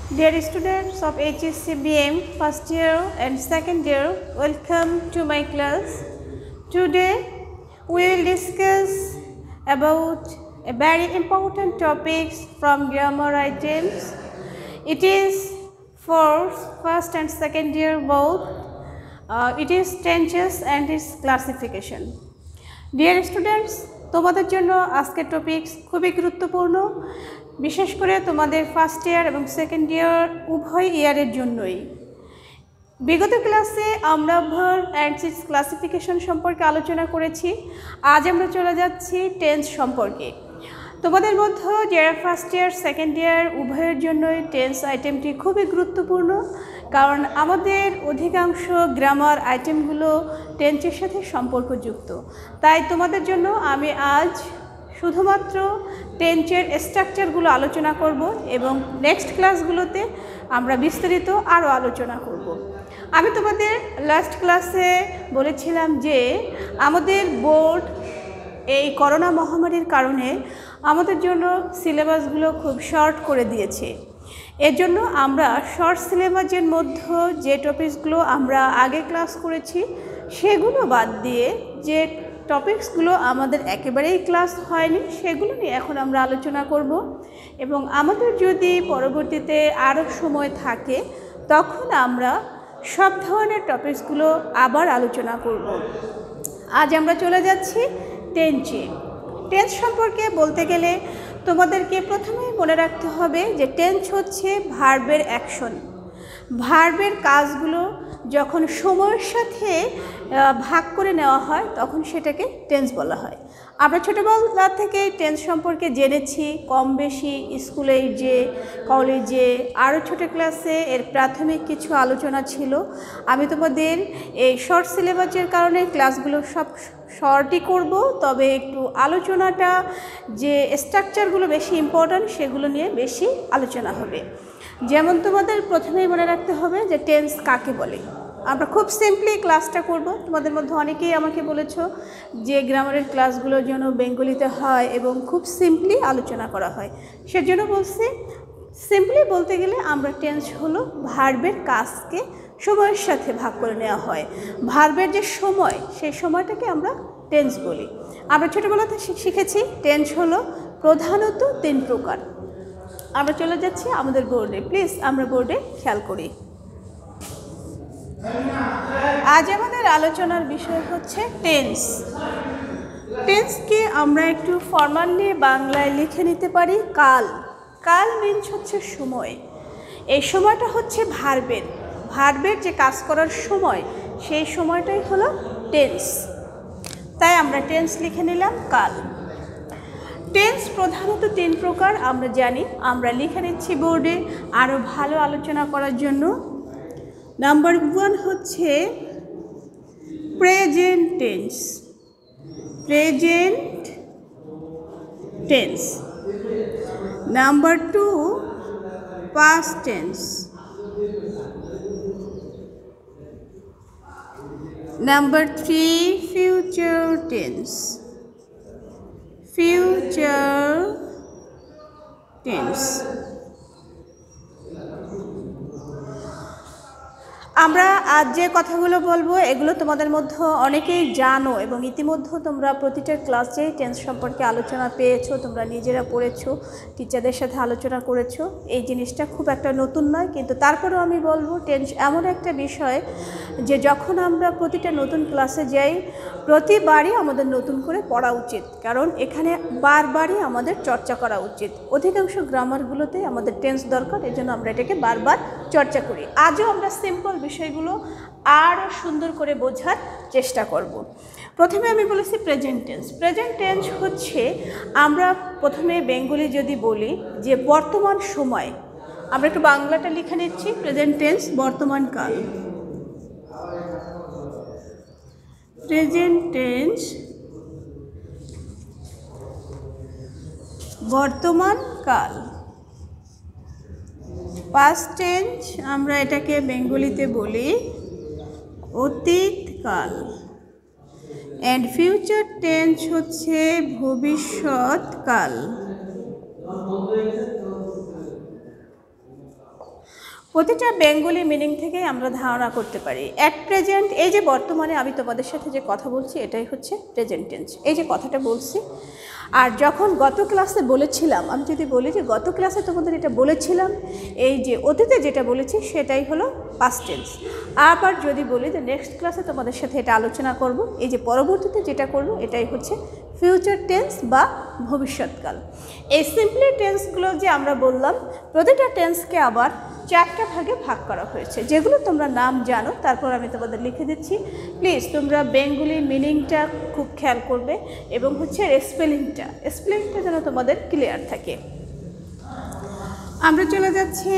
Dear students of HSCBM first year and second year, welcome to my class. Today we will discuss about a very important topics from grammar items. It is for first and second year both. It is tenses and its classification. Dear students, তোমাদের জন্য আজকের topics খুবই গুরুত্বপূর্ণ, বিশেষ করে তোমাদের first year এবং second year উভয় ইয়ারের জন্যই। বিগত ক্লাসে আমরা ভার্ব অ্যান্ড ইটস ক্লাসিফিকেশন সম্পর্কে আলোচনা করেছি। আজ আমরা চলে যাচ্ছি টেন্স সম্পর্কে। তোমাদের মধ্যে যারা ফার্স্ট ইয়ার সেকেন্ড ইয়ার উভয়ের জন্যই টেন্স আইটেমটি খুবই গুরুত্বপূর্ণ, কারণ আমাদের অধিকাংশ গ্রামার আইটেমগুলো টেন্সের সাথে সম্পর্কযুক্ত। তাই তোমাদের জন্য আমি আজ শুধুমাত্র টেন্সের স্ট্রাকচারগুলো আলোচনা করব এবং নেক্সট ক্লাসগুলোতে আমরা বিস্তারিত আরও আলোচনা করব। আমি তোমাদের লাস্ট ক্লাসে বলেছিলাম যে আমাদের বোর্ড এই করোনা মহামারীর কারণে আমাদের জন্য সিলেবাসগুলো খুব শর্ট করে দিয়েছে। এর জন্য আমরা শর্ট সিলেবাসের মধ্যে যে টপিকসগুলো আমরা আগে ক্লাস করেছি সেগুলো বাদ দিয়ে যে টপিকসগুলো আমাদের একেবারেই ক্লাস হয়নি সেগুলো নিয়ে এখন আমরা আলোচনা করব, এবং আমাদের যদি পরবর্তীতে আরও সময় থাকে তখন আমরা সব ধরনের টপিকসগুলো আবার আলোচনা করব। আজ আমরা চলে যাচ্ছি টেন্সে। টেন্স সম্পর্কে বলতে গেলে তোমাদেরকে প্রথমেই মনে রাখতে হবে যে টেন্স হচ্ছে ভার্বের অ্যাকশন। ভার্বের কাজগুলো যখন সময়ের সাথে ভাগ করে নেওয়া হয় তখন সেটাকে টেন্স বলা হয়। আমরা ছোটোবেলা থেকে টেন্স সম্পর্কে জেনেছি কম বেশি, স্কুলে যে কলেজে আরও ছোটো ক্লাসে এর প্রাথমিক কিছু আলোচনা ছিল। আমি তোমাদের এই শর্ট সিলেবাসের কারণে ক্লাসগুলো সব শর্টই করব, তবে একটু আলোচনাটা যে স্ট্রাকচারগুলো বেশি ইম্পর্ট্যান্ট সেগুলো নিয়ে বেশি আলোচনা হবে। যেমন তোমাদের প্রথমেই মনে রাখতে হবে যে টেন্স কাকে বলে। আমরা খুব সিম্পলি ক্লাসটা করব। তোমাদের মধ্যে অনেকেই আমাকে বলেছো যে গ্রামারের ক্লাসগুলো যেন বেঙ্গলিতে হয় এবং খুব সিম্পলি আলোচনা করা হয়, সেজন্য বলছি সিম্পলি বলতে গেলে আমরা টেন্স হলো ভার্বের কাজকে সময়ের সাথে ভাগ করে নেওয়া হয়। ভার্বের যে সময় সেই সময়টাকে আমরা টেন্স বলি। আমরা ছোটোবেলাতে শিখেছি টেন্স হলো প্রধানত 3 প্রকার। আমরা চলে যাচ্ছি আমাদের বোর্ডে, প্লিজ আমরা বোর্ডে খেয়াল করি। আজ আমাদের আলোচনার বিষয় হচ্ছে টেন্স। টেন্সকে আমরা একটু ফর্মালি বাংলায় লিখে নিতে পারি কাল। কাল মিনস হচ্ছে সময়। এই সময়টা হচ্ছে ভার্বের যে কাজ করার সময় সেই সময়টাই হলো টেন্স। তাই আমরা টেন্স লিখে নিলাম কাল। টেন্স প্রধানত 3 প্রকার আমরা জানি, আমরা লিখে নিচ্ছি বোর্ডে আরও ভালো আলোচনা করার জন্য। নাম্বার 1 হচ্ছে present tense. Present tense. Number 2 past tense. Number 3 future tense. Future tense. আমরা আজ যে কথাগুলো বলবো এগুলো তোমাদের মধ্যে অনেকেই জানো এবং ইতিমধ্যে তোমরা প্রতিটা ক্লাসেই টেন্স সম্পর্কে আলোচনা পেয়েছো, তোমরা নিজেরা পড়েছো, টিচারদের সাথে আলোচনা করেছো। এই জিনিসটা খুব একটা নতুন নয়, কিন্তু তারপরেও আমি বলবো টেন্স এমন একটা বিষয় যে যখন আমরা প্রতিটা নতুন ক্লাসে যাই প্রতিবারই আমাদের নতুন করে পড়া উচিত, কারণ এখানে বারবারই আমাদের চর্চা করা উচিত। অধিকাংশ গ্রামারগুলোতে আমাদের টেন্স দরকার, এই জন্য আমরা এটাকে বারবার চর্চা করি। আজও আমরা সিম্পল বিষয়গুলো আরও সুন্দর করে বোঝার চেষ্টা করব। প্রথমে আমি বলেছি প্রেজেন্ট টেন্স। প্রেজেন্ট টেন্স হচ্ছে আমরা প্রথমে বেঙ্গলি যদি বলি যে বর্তমান সময়, আমরা একটু বাংলাটা লিখে নিচ্ছি। প্রেজেন্ট টেন্স বর্তমান কাল। প্রেজেন্ট টেন্স বর্তমান কাল। পাস্ট টেন্স আমরা এটাকে বেঙ্গলিতে বলি অতীতকাল। অ্যান্ড ফিউচার টেন্স হচ্ছে ভবিষ্যৎকাল। প্রতিটা বেঙ্গলি মিনিং থেকে আমরা ধারণা করতে পারি। অ্যাট প্রেজেন্ট, এই যে বর্তমানে আমি তোমাদের সাথে যে কথা বলছি এটাই হচ্ছে প্রেজেন্ট টেন্স, এই যে কথাটা বলছি। আর যখন গত ক্লাসে বলেছিলাম, আমি যদি বলি যে গত ক্লাসে তোমাদের এটা বলেছিলাম, এই যে অতীতে যেটা বলেছি সেটাই হলো পাস্ট টেন্স। আবার যদি বলি যে নেক্সট ক্লাসে তোমাদের সাথে এটা আলোচনা করব, এই যে পরবর্তীতে যেটা করব এটাই হচ্ছে ফিউচার টেন্স বা ভবিষ্যৎকাল। এই সিম্পলি টেন্সগুলো যে আমরা বললাম, প্রতিটা টেন্সকে আবার 4টা ভাগে ভাগ করা হয়েছে, যেগুলো তোমরা নাম জানো। তারপর আমি তোমাদের লিখে দিচ্ছি, প্লিজ তোমরা বেঙ্গলি মিনিংটা খুব খেয়াল করবে এবং হচ্ছে স্পেলিংটা যেন তোমাদের ক্লিয়ার থাকে। আমরা চলে যাচ্ছি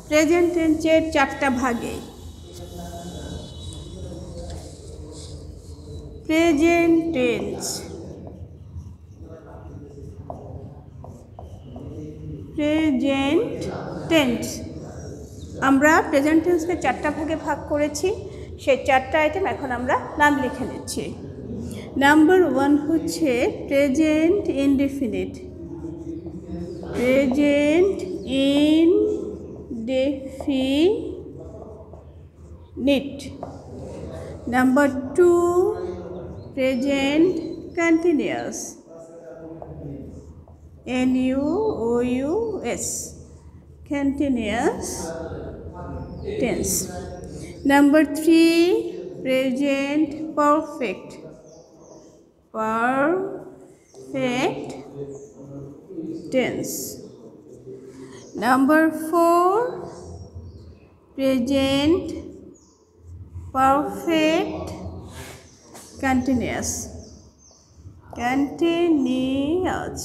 প্রেজেন্ট টেন্সের 4টা ভাগে। প্রেজেন্ট টেন্স, প্রেজেন্ট টেন্স আমরা প্রেজেন্ট টেন্সকে 4টা ভাগে ভাগ করেছি। সেই 4টা আইটেম এখন আমরা নাম লিখে নিচ্ছি। নাম্বার 1 হচ্ছে present indefinite, present indefinite. Number 2 present continuous, NUOUS, continuous tense. Number 3 present perfect, perfect tense. Number 4 present perfect continuous, continuous.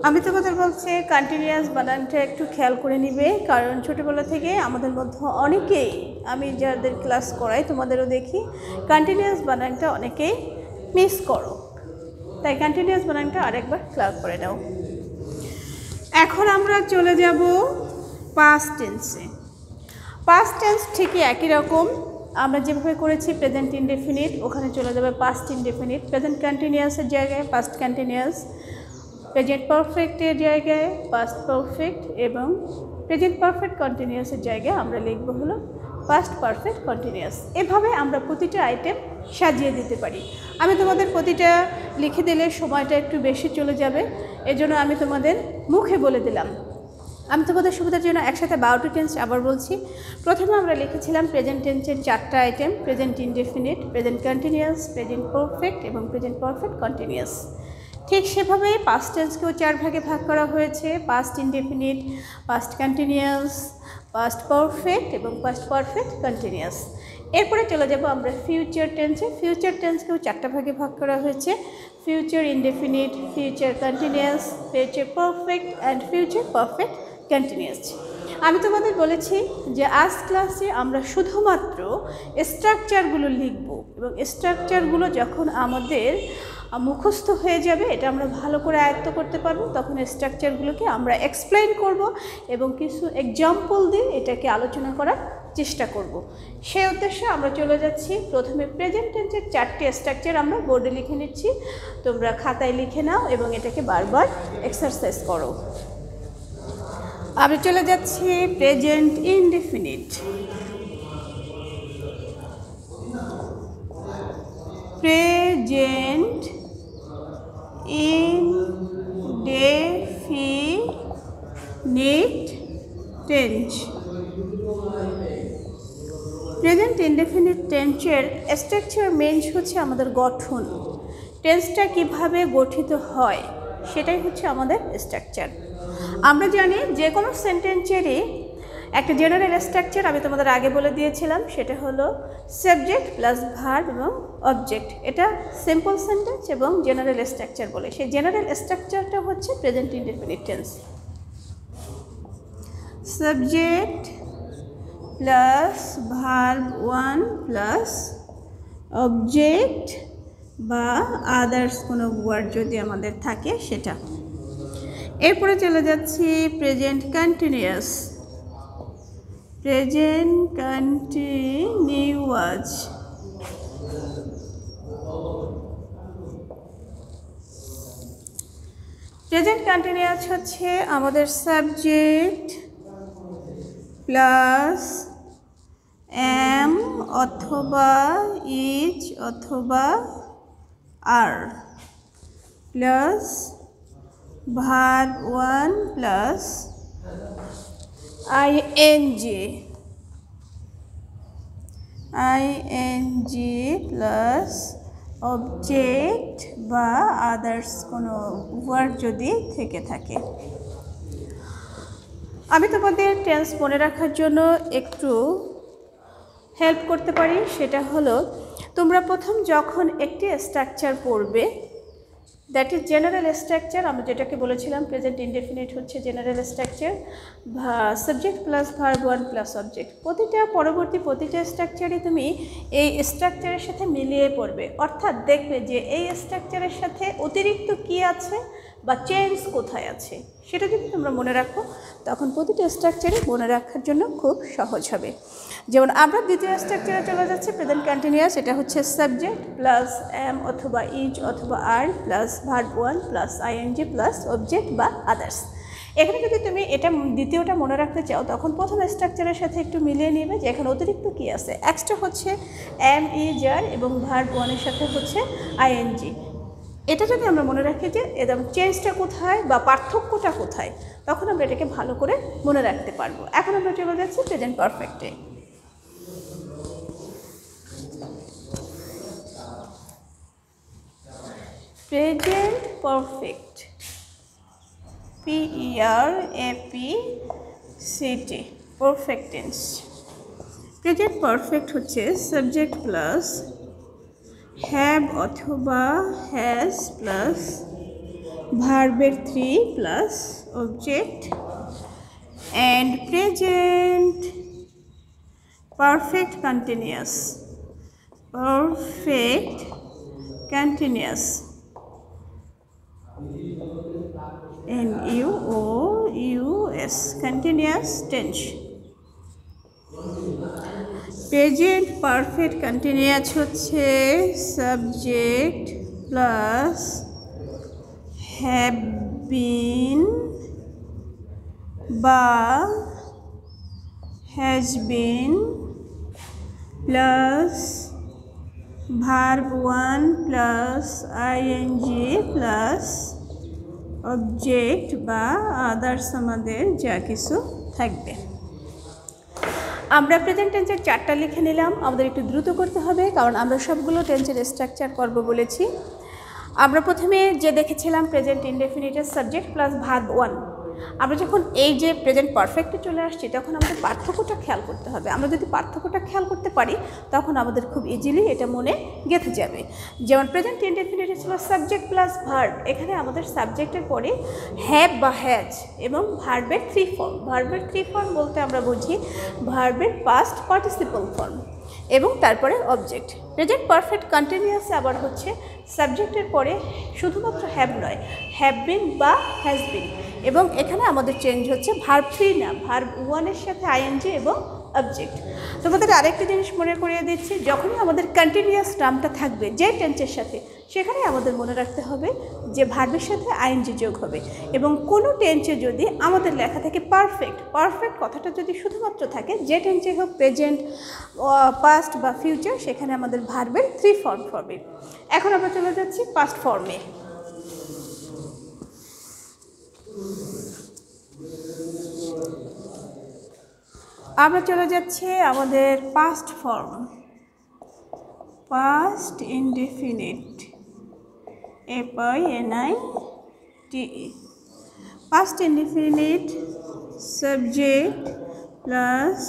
আমি তোমাদের বলছি কন্টিনিউয়াস বানানটা একটু খেয়াল করে নিবে, কারণ ছোটোবেলা থেকে আমাদের মধ্যে অনেকেই, আমি যাদের ক্লাস করাই তোমাদেরও দেখি কন্টিনিউয়াস বানানটা অনেকেই মিস করো, তাই কন্টিনিউয়াস বানানটা আরেকবার ক্লিয়ার করে নাও। এখন আমরা চলে যাব পাস্ট টেন্সে। পাস্ট টেন্স ঠিকই একই রকম, আমরা যেভাবে করেছি প্রেজেন্ট ইনডেফিনিট, ওখানে চলে যাবে পাস্ট ইনডেফিনিট। প্রেজেন্ট কন্টিনিউয়াসের জায়গায় পাস্ট কন্টিনিউয়াস, প্রেজেন্ট পারফেক্টের জায়গায় পাস্ট পারফেক্ট, এবং প্রেজেন্ট পারফেক্ট কন্টিনিউয়াসের জায়গায় আমরা লিখব হলো পাস্ট পারফেক্ট কন্টিনিউয়াস। এভাবে আমরা প্রতিটা আইটেম সাজিয়ে দিতে পারি। আমি তোমাদের প্রতিটা লিখে দিলে সময়টা একটু বেশি চলে যাবে, এজন্য আমি তোমাদের মুখে বলে দিলাম। আমি তোমাদের সুবিধার জন্য একসাথে 12টি টেন্স আবার বলছি। প্রথমে আমরা লিখেছিলাম প্রেজেন্ট টেন্সের 4টা item, present indefinite, present continuous, present perfect এবং প্রেজেন্ট পারফেক্ট কন্টিনিউয়াস। ঠিক সেভাবেই পাস্ট টেন্সকেও 4 ভাগে ভাগ করা হয়েছে, past indefinite, past continuous, past perfect এবং পাস্ট পারফেক্ট কন্টিনিউয়াস। এরপরে চলে যাব আমরা ফিউচার টেন্সে। ফিউচার টেন্সকেও 4টা ভাগে ভাগ করা হয়েছে, future indefinite, future continuous, future perfect and future perfect continuous. আমি তোমাদের বলেছি যে আজ ক্লাসে আমরা শুধুমাত্র স্ট্রাকচারগুলো লিখব, এবং স্ট্রাকচারগুলো যখন আমাদের মুখস্থ হয়ে যাবে, এটা আমরা ভালো করে আয়ত্ত করতে পারবো, তখন স্ট্রাকচারগুলোকে আমরা এক্সপ্লেইন করব এবং কিছু এক্সাম্পল দিয়ে এটাকে আলোচনা করার চেষ্টা করব। সেই উদ্দেশ্যে আমরা চলে যাচ্ছি প্রথমে প্রেজেন্ট টেন্সের 4টি স্ট্রাকচার আমরা বোর্ডে লিখে নিচ্ছি, তোমরা খাতায় লিখে নাও এবং এটাকে বারবার এক্সারসাইজ করো। আমরা চলে যাচ্ছি present indefinite. Present indefinite tense. Present indefinite টেন্সের স্ট্রাকচার মেনস হচ্ছে আমাদের গঠন, টেন্সটা কিভাবে গঠিত হয় সেটাই হচ্ছে আমাদের স্ট্রাকচার। আমরা জানি যে কোনো সেন্টেন্সেরই একটা জেনারেল স্ট্রাকচার আমি তোমাদের আগে বলে দিয়েছিলাম, সেটা হলো সাবজেক্ট প্লাস ভার্ব এবং অবজেক্ট। এটা সিম্পল সেন্টেন্স এবং জেনারেল স্ট্রাকচার বলে। সেই জেনারেল স্ট্রাকচারটা হচ্ছে present indefinite tense. Subject plus verb 1 plus object বা আদার্স কোনো ওয়ার্ড যদি আমাদের থাকে সেটা। এরপরে চলে যাচ্ছি present continuous. Present continuous. Present continuous হচ্ছে আমাদের সাবজেক্ট প্লাস এম অথবা ইজ অথবা are plus verb one plus ING plus object বা আদার্স কোনো ওয়ার্ড যদি থেকে থাকে। আমি তোমাদের টেন্স মনে রাখার জন্য একটু হেল্প করতে পারি, সেটা হলো তোমরা প্রথম যখন একটি স্ট্রাকচার পড়বে, দ্যাট ইজ জেনারেল স্ট্রাকচার, আমরা যেটাকে বলেছিলাম প্রেজেন্ট ইনডেফিনিট হচ্ছে general structure, subject plus verb one plus object. প্রতিটা স্ট্রাকচারই তুমি এই স্ট্রাকচারের সাথে মিলিয়ে পড়বে, অর্থাৎ দেখবে যে এই স্ট্রাকচারের সাথে অতিরিক্ত কি আছে বা চেঞ্জ কোথায় আছে, সেটা যদি তোমরা মনে রাখো তখন প্রতিটা স্ট্রাকচারে মনে রাখার জন্য খুব সহজ হবে। যেমন আমরা দ্বিতীয় স্ট্রাকচারে চলে যাচ্ছি প্রেজেন্ট কন্টিনিউয়াস, এটা হচ্ছে সাবজেক্ট প্লাস এম অথবা ইজ অথবা are plus verb one plus ING plus object বা আদার্স। এখানে যদি তুমি এটা দ্বিতীয়টা মনে রাখতে চাও তখন প্রথম স্ট্রাকচারের সাথে একটু মিলিয়ে নেবে যে এখানে অতিরিক্ত কী আছে। এক্সট্রা হচ্ছে এম ইজ আর এবং ভার্ব ওয়ানের সাথে হচ্ছে আইএনজি। এটা যদি আমরা মনে রাখি যে এরকম চেঞ্জটা কোথায় বা পার্থক্যটা কোথায়, তখন আমরা এটাকে ভালো করে মনে রাখতে পারবো। এখন আমরা চলে যাচ্ছি প্রেজেন্ট পারফেক্টে। Present perfect, PERFECT, perfect tense. Present perfect হচ্ছে সাবজেক্ট প্লাস হ্যাভ অথবা হ্যাজ প্লাস ভার্বের 3 plus object, and present perfect continuous, NUOUS, continuous tense। Present perfect continuous হচ্ছে সাবজেক্ট প্লাস হ্যাভ বিন বা has been plus verb one plus ING plus object বা others আমাদের যা কিছু থাকবে। আমরা প্রেজেন্ট টেন্সের 4টা লিখে নিলাম, আমাদের একটু দ্রুত করতে হবে কারণ আমরা সবগুলো টেন্সের স্ট্রাকচার করব বলেছি। আমরা প্রথমে যে দেখেছিলাম প্রেজেন্ট ইনডেফিনিটের সাবজেক্ট প্লাস ভার্ব ওয়ান, আমরা যখন এই যে প্রেজেন্ট পারফেক্টে চলে আসছি তখন আমাদের পার্থক্যটা খেয়াল করতে হবে। আমরা যদি পার্থক্যটা খেয়াল করতে পারি তখন আমাদের খুব ইজিলি এটা মনে গেঁথে যাবে। যেমন প্রেজেন্ট ইনডেফিনিটে ছিল সাবজেক্ট প্লাস ভার্ব, এখানে আমাদের সাবজেক্টের পরে হ্যাভ বা হ্যাজ এবং ভার্বের 3 ফর্ম। ভার্বের 3 ফর্ম বলতে আমরা বুঝি ভার্বের পাস্ট পার্টিসিপল ফর্ম এবং তারপরে অবজেক্ট। প্রেজেন্ট পারফেক্ট কন্টিনিউয়াসে আবার হচ্ছে সাবজেক্টের পরে শুধুমাত্র হ্যাভ নয়, হ্যাভ বিন বা হ্যাজ বিন, এবং এখানে আমাদের চেঞ্জ হচ্ছে ভার্ব 3 না, ভার্ব ওয়ানের সাথে আইএনজি এবং অবজেক্ট। তোমাদের আরেকটা জিনিস মনে করিয়ে দিচ্ছি, যখনই আমাদের কন্টিনিউয়াস নামটা থাকবে যে টেন্সের সাথে, সেখানে আমাদের মনে রাখতে হবে যে ভার্বের সাথে আইএনজি যোগ হবে। এবং কোনো টেন্সে যদি আমাদের লেখা থাকে পারফেক্ট, পারফেক্ট কথাটা যদি শুধুমাত্র থাকে যে টেন্সে হোক প্রেজেন্ট, পাস্ট বা ফিউচার, সেখানে আমাদের ভার্বের 3 ফর্ম হবে। এখন আমরা চলে যাচ্ছি পাস্ট ফর্মে। আমরা চলে যাচ্ছি আমাদের past form, past indefinite, PAST। Past indefinite subject plus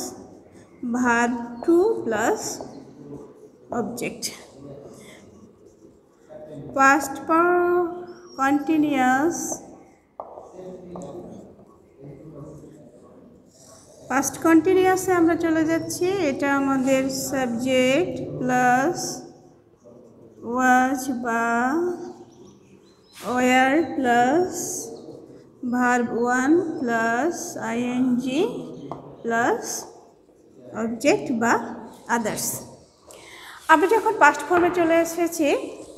verb 2 plus object. Past continuous, past কন্টিনিউয়াসে আমরা চলে যাচ্ছি, এটা আমাদের সাবজেক্ট প্লাস ওয়াজ বা were plus verb 1 plus ING plus object বা আদার্স। আমরা যখন পাস্ট ফর্মে চলে এসেছি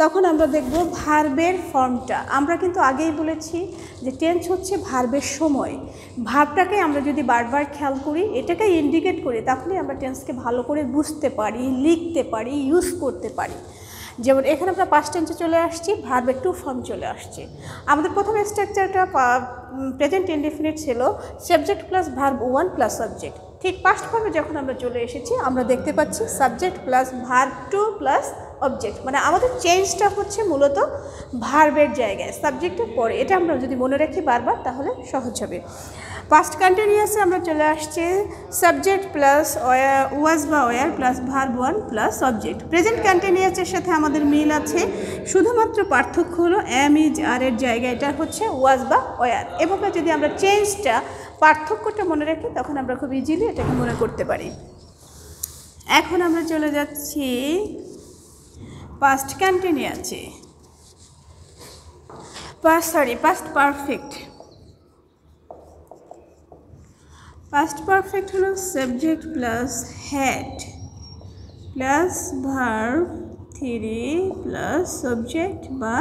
তখন আমরা দেখব ভার্বের ফর্মটা। আমরা কিন্তু আগেই বলেছি যে টেন্স হচ্ছে ভার্বের সময়। ভার্বটাকে আমরা যদি বারবার খেয়াল করি, এটাকে ইন্ডিকেট করি, তাহলে আমরা টেন্সকে ভালো করে বুঝতে পারি, লিখতে পারি, ইউজ করতে পারি। যেমন এখানে আমরা পাস্ট টেন্সে চলে আসছি, ভার্বের টু ফর্ম চলে আসছে। আমাদের প্রথম স্ট্রাকচারটা প্রেজেন্ট ইনডেফিনিট ছিল subject plus verb one plus subject. ঠিক পাস্ট ফর্মে যখন আমরা চলে এসেছি, আমরা দেখতে পাচ্ছি subject plus verb two plus object, মানে আমাদের চেঞ্জটা হচ্ছে মূলত ভার্বের জায়গায় সাবজেক্টের পরে। এটা আমরা যদি মনে রাখি বারবার, তাহলে সহজ হবে। পাস্ট কন্টিনিউয়াসে আমরা চলে আসছি সাবজেক্ট প্লাস ওয়াজ বা were plus verb one plus object. Present কন্টিনিউয়াসের সাথে আমাদের মিল আছে, শুধুমাত্র পার্থক্য হলো এম ইজ আর এর জায়গায় এটা হচ্ছে ওয়াজ বা ওয়ার। এভাবে যদি আমরা চেঞ্জটা, পার্থক্যটা মনে রাখি, তখন আমরা খুব ইজিলি এটাকে মনে করতে পারি। এখন আমরা চলে যাচ্ছি পাস্ট কন্টিনিউয়াসে, পাস্ট পারফেক্ট। পাস্ট পারফেক্ট হলো subject plus had plus verb three plus subject বা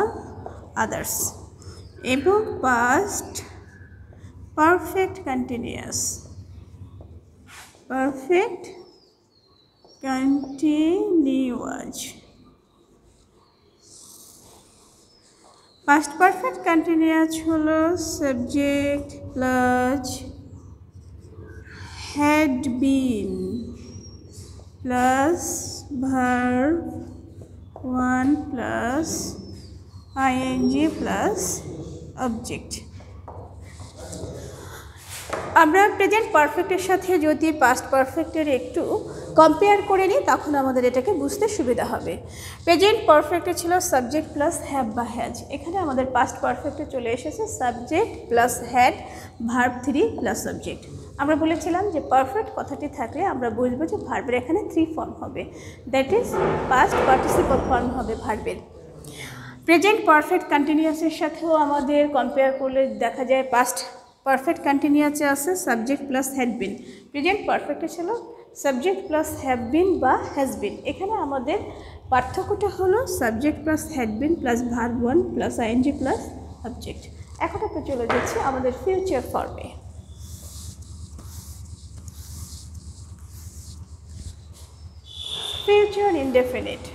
আদার্স, এবং past perfect continuous. Perfect continuous. Past perfect continuous হলো subject plus had been plus verb one plus ing plus object। আমরা present পারফেক্টের সাথে যদি past পারফেক্টের একটু compare করে নিই, তখন আমাদের এটাকে বুঝতে সুবিধা হবে। প্রেজেন্ট পারফেক্টে ছিল সাবজেক্ট প্লাস হ্যাভ বা হ্যাজ, এখানে আমাদের পাস্ট পারফেক্টে চলে এসেছে subject plus had verb three plus subject. আমরা বলেছিলাম যে পারফেক্ট কথাটি থাকলে আমরা বুঝবো যে ভার্বের এখানে থ্রি ফর্ম হবে, that is past participle form হবে ভার্বের। প্রেজেন্ট পারফেক্ট কন্টিনিউয়াসের সাথেও আমাদের কম্পেয়ার করলে দেখা যায় পাস্ট পারফেক্ট কন্টিনিউয়াসে আছে subject plus had been. Present পারফেক্টে ছিল সাবজেক্ট প্লাস হ্যাভ বিন বা হ্যাজ বিন। এখানে আমাদের পার্থক্যটা হলো subject plus had been plus verb one plus ING plus object. এখন আমরা চলে যাচ্ছি আমাদের ফিউচার ফর্মে। Future indefinite।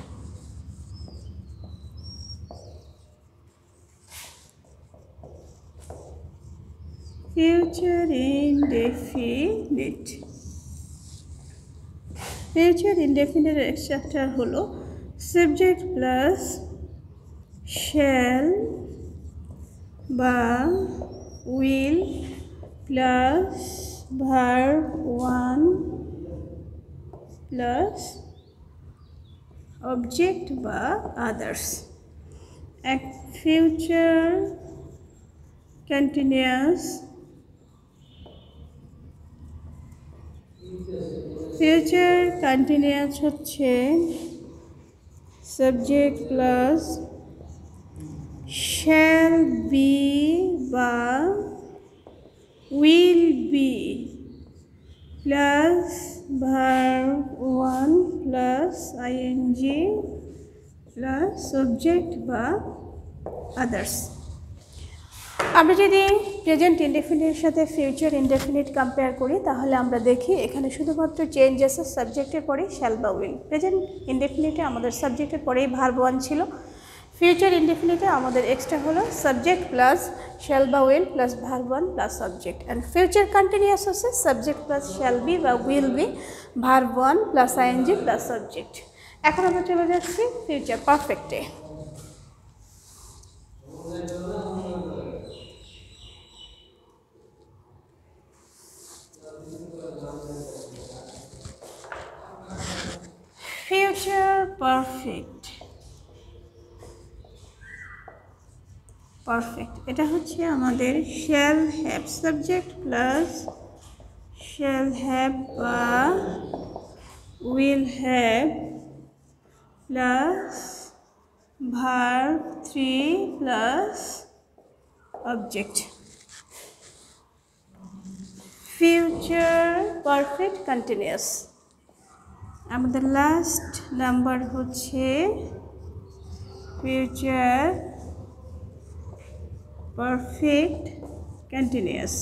Future indefinite। Future indefinite structure হলো subject plus shall বা will plus verb one plus object বা others। এক future continuous, future continuous হচ্ছে subject plus shall be বা will be plus verb one plus ing plus subject বা others। আমরা যদি present ইনডেফিনিটের সাথে ফিউচার ইনডেফিনিট কম্পেয়ার করি, তাহলে আমরা দেখি এখানে শুধুমাত্র চেঞ্জ আছে সাবজেক্টের পরে শ্যাল বা উইল। প্রেজেন্ট ইনডেফিনিটে আমাদের সাবজেক্টের পরেই ভার্ব ওয়ান ছিল, ফিউচার ইনডেফিনিটে আমাদের এক্সট্রা হলো সাবজেক্ট প্লাস শ্যাল বা will plus verb one plus subject. And future continuous হচ্ছে সাবজেক্ট প্লাস শ্যাল বি বা will be verb one plus ING plus subject. এখন আমরা চলে যাচ্ছি ফিউচার পারফেক্টে। Future perfect। পারফেক্ট এটা হচ্ছে আমাদের shall have subject plus shall have বা will have plus verb three plus object. Future perfect continuous. আমাদের লাস্ট নাম্বার হচ্ছে future perfect continuous।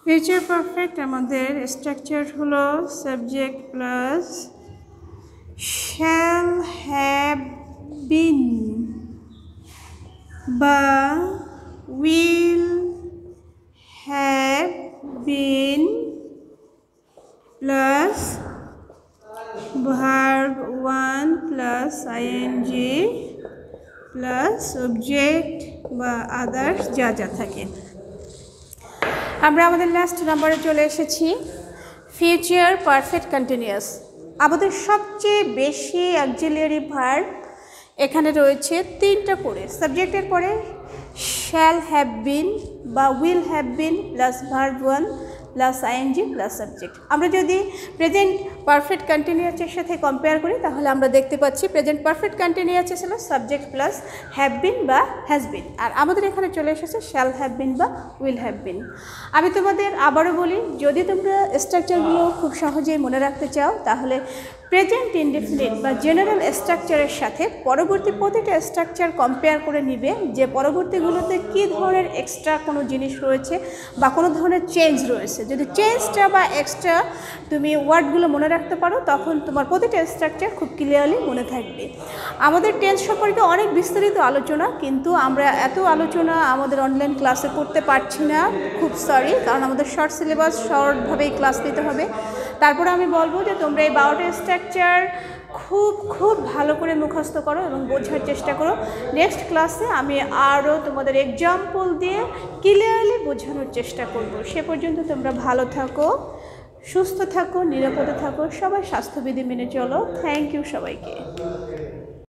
Future perfect আমাদের স্ট্রাকচার হলো subject plus shall have been বা will have been plus verb 1 plus ING plus subject বা others যা যা থাকে। আমরা আমাদের লাস্ট নাম্বারে চলে এসেছি, ফিউচার পারফেক্ট কন্টিনিউয়াস। আমাদের সবচেয়ে বেশি অক্সিলিয়ারি ভার্ব এখানে রয়েছে 3টা করে। সাবজেক্টের পরে শ্যাল হ্যাভ বিন বা will have been plus verb 1 plus ING plus subject. আমরা যদি প্রেজেন্ট পারফেক্ট কন্টিনিউয়াসের সাথে কম্পেয়ার করি তাহলে আমরা দেখতে পাচ্ছি প্রেজেন্ট পারফেক্ট কন্টিনিউয়াস ছিল সাবজেক্ট প্লাস হ্যাভ বিন বা হ্যাজ বিন, আর আমাদের এখানে চলে এসেছে শ্যাল হ্যাভ বিন বা উইল হ্যাভ বিন। আমি তোমাদের আবারও বলি, যদি তোমরা স্ট্রাকচারগুলো খুব সহজেই মনে রাখতে চাও তাহলে প্রেজেন্ট ইনডেফিনিট বা জেনারেল স্ট্রাকচারের সাথে পরবর্তী প্রতিটা স্ট্রাকচার কম্পেয়ার করে নিবে যে পরবর্তীগুলোতে কী ধরনের এক্সট্রা কোনো জিনিস রয়েছে বা কোনো ধরনের চেঞ্জ রয়েছে। যদি চেঞ্জটা বা এক্সট্রা তুমি ওয়ার্ডগুলো মনে রাখতে পারো তখন তোমার প্রতিটা স্ট্রাকচার খুব ক্লিয়ারলি মনে থাকবে। আমাদের টেন্স সম্পর্কে অনেক বিস্তারিত আলোচনা, কিন্তু আমরা এত আলোচনা আমাদের অনলাইন ক্লাসে করতে পারছি না, খুব সরি, কারণ আমাদের শর্ট সিলেবাস শর্টভাবেই ক্লাস নিতে হবে। তারপরে আমি বলবো যে তোমরা এই 12টা স্ট্রাকচার খুব ভালো করে মুখস্থ করো এবং বোঝার চেষ্টা করো। নেক্সট ক্লাসে আমি আরও তোমাদের এক্সাম্পল দিয়ে ক্লিয়ারলি বোঝানোর চেষ্টা করব। সে পর্যন্ত তোমরা ভালো থাকো, সুস্থ থাকো, নিরাপদে থাকো, সবাই স্বাস্থ্যবিধি মেনে চলো। থ্যাংক ইউ সবাইকে।